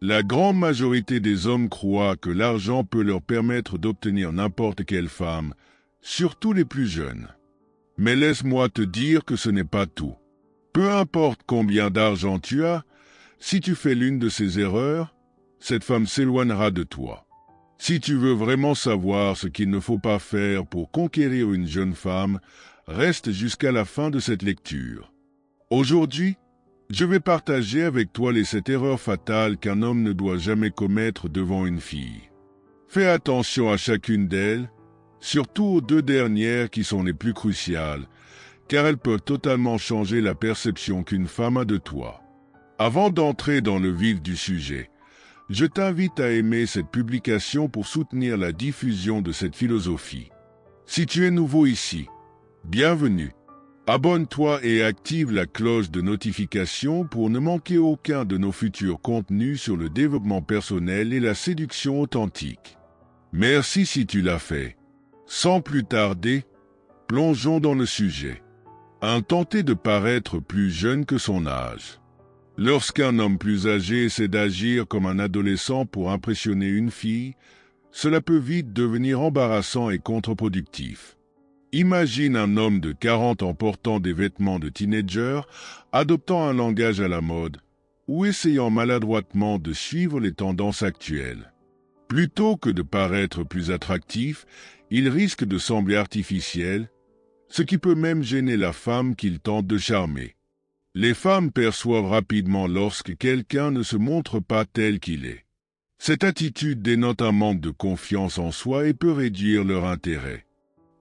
La grande majorité des hommes croient que l'argent peut leur permettre d'obtenir n'importe quelle femme, surtout les plus jeunes. Mais laisse-moi te dire que ce n'est pas tout. Peu importe combien d'argent tu as, si tu fais l'une de ces erreurs, cette femme s'éloignera de toi. Si tu veux vraiment savoir ce qu'il ne faut pas faire pour conquérir une jeune femme, reste jusqu'à la fin de cette lecture. Aujourd'hui, je vais partager avec toi les 7 erreurs fatales qu'un homme ne doit jamais commettre devant une fille. Fais attention à chacune d'elles, surtout aux 2 dernières qui sont les plus cruciales, car elles peuvent totalement changer la perception qu'une femme a de toi. Avant d'entrer dans le vif du sujet, je t'invite à aimer cette publication pour soutenir la diffusion de cette philosophie. Si tu es nouveau ici, bienvenue. Abonne-toi et active la cloche de notification pour ne manquer aucun de nos futurs contenus sur le développement personnel et la séduction authentique. Merci si tu l'as fait. Sans plus tarder, plongeons dans le sujet. Tenter de paraître plus jeune que son âge. Lorsqu'un homme plus âgé essaie d'agir comme un adolescent pour impressionner une fille, cela peut vite devenir embarrassant et contre-productif. Imagine un homme de 40 ans portant des vêtements de teenager, adoptant un langage à la mode, ou essayant maladroitement de suivre les tendances actuelles. Plutôt que de paraître plus attractif, il risque de sembler artificiel, ce qui peut même gêner la femme qu'il tente de charmer. Les femmes perçoivent rapidement lorsque quelqu'un ne se montre pas tel qu'il est. Cette attitude dénote un manque de confiance en soi et peut réduire leur intérêt.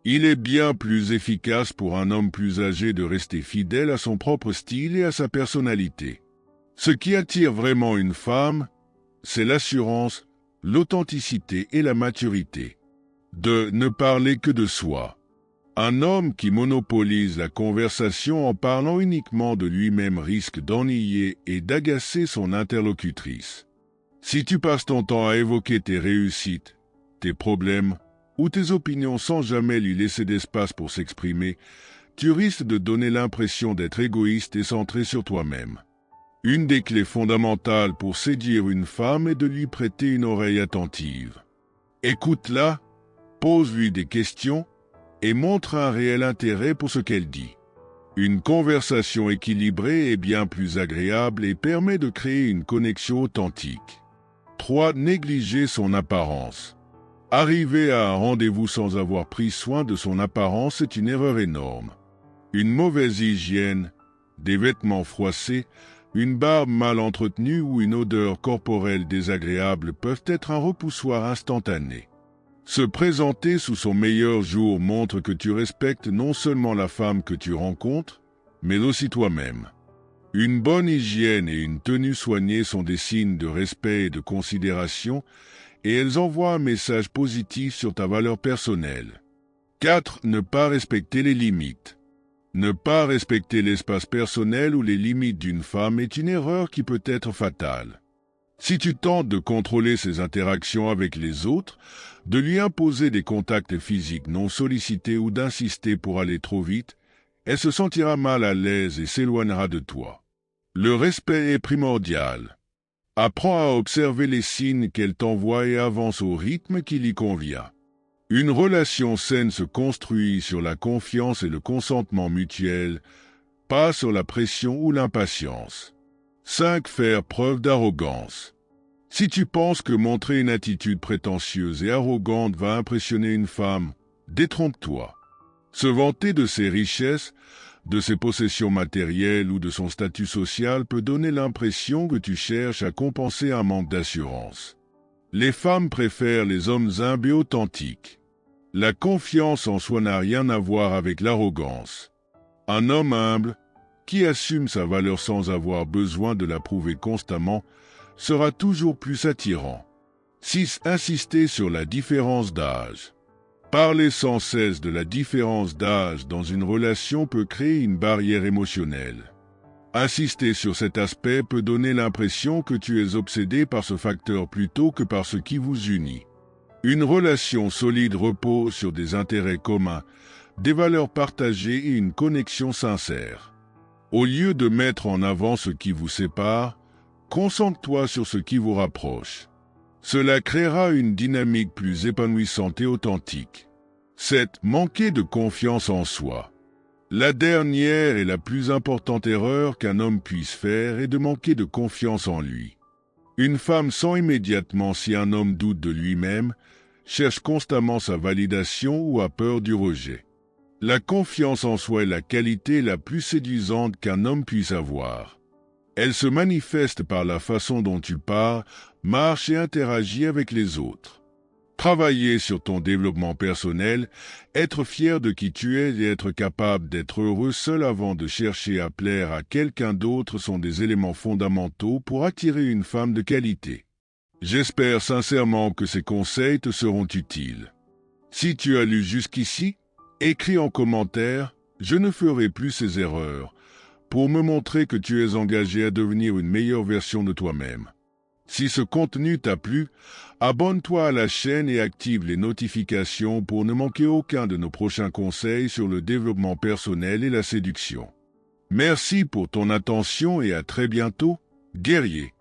Il est bien plus efficace pour un homme plus âgé de rester fidèle à son propre style et à sa personnalité. Ce qui attire vraiment une femme, c'est l'assurance, l'authenticité et la maturité. De ne parler que de soi. Un homme qui monopolise la conversation en parlant uniquement de lui-même risque d'ennuyer et d'agacer son interlocutrice. Si tu passes ton temps à évoquer tes réussites, tes problèmes ou tes opinions sans jamais lui laisser d'espace pour s'exprimer, tu risques de donner l'impression d'être égoïste et centré sur toi-même. Une des clés fondamentales pour séduire une femme est de lui prêter une oreille attentive. Écoute-la, pose-lui des questions et montre un réel intérêt pour ce qu'elle dit. Une conversation équilibrée est bien plus agréable et permet de créer une connexion authentique. 3. Négliger son apparence. Arriver à un rendez-vous sans avoir pris soin de son apparence est une erreur énorme. Une mauvaise hygiène, des vêtements froissés, une barbe mal entretenue ou une odeur corporelle désagréable peuvent être un repoussoir instantané. Se présenter sous son meilleur jour montre que tu respectes non seulement la femme que tu rencontres, mais aussi toi-même. Une bonne hygiène et une tenue soignée sont des signes de respect et de considération, et elles envoient un message positif sur ta valeur personnelle. 4. Ne pas respecter les limites. Ne pas respecter l'espace personnel ou les limites d'une femme est une erreur qui peut être fatale. Si tu tentes de contrôler ses interactions avec les autres, de lui imposer des contacts physiques non sollicités ou d'insister pour aller trop vite, elle se sentira mal à l'aise et s'éloignera de toi. Le respect est primordial. Apprends à observer les signes qu'elle t'envoie et avance au rythme qui lui convient. Une relation saine se construit sur la confiance et le consentement mutuel, pas sur la pression ou l'impatience. 5. Faire preuve d'arrogance. Si tu penses que montrer une attitude prétentieuse et arrogante va impressionner une femme, détrompe-toi. Se vanter de ses richesses, de ses possessions matérielles ou de son statut social peut donner l'impression que tu cherches à compenser un manque d'assurance. Les femmes préfèrent les hommes humbles et authentiques. La confiance en soi n'a rien à voir avec l'arrogance. Un homme humble, qui assume sa valeur sans avoir besoin de la prouver constamment, sera toujours plus attirant. 6. Insister sur la différence d'âge. Parler sans cesse de la différence d'âge dans une relation peut créer une barrière émotionnelle. Insister sur cet aspect peut donner l'impression que tu es obsédé par ce facteur plutôt que par ce qui vous unit. Une relation solide repose sur des intérêts communs, des valeurs partagées et une connexion sincère. Au lieu de mettre en avant ce qui vous sépare, Concentre-toi sur ce qui vous rapproche. Cela créera une dynamique plus épanouissante et authentique. 7. Manquer de confiance en soi. La dernière et la plus importante erreur qu'un homme puisse faire est de manquer de confiance en lui. Une femme sent immédiatement si un homme doute de lui-même, cherche constamment sa validation ou a peur du rejet. La confiance en soi est la qualité la plus séduisante qu'un homme puisse avoir. Elle se manifeste par la façon dont tu parles, marches et interagis avec les autres. Travailler sur ton développement personnel, être fier de qui tu es et être capable d'être heureux seul avant de chercher à plaire à quelqu'un d'autre sont des éléments fondamentaux pour attirer une femme de qualité. J'espère sincèrement que ces conseils te seront utiles. Si tu as lu jusqu'ici, écris en commentaire « Je ne ferai plus ces erreurs » pour me montrer que tu es engagé à devenir une meilleure version de toi-même. Si ce contenu t'a plu, abonne-toi à la chaîne et active les notifications pour ne manquer aucun de nos prochains conseils sur le développement personnel et la séduction. Merci pour ton attention et à très bientôt, guerrier.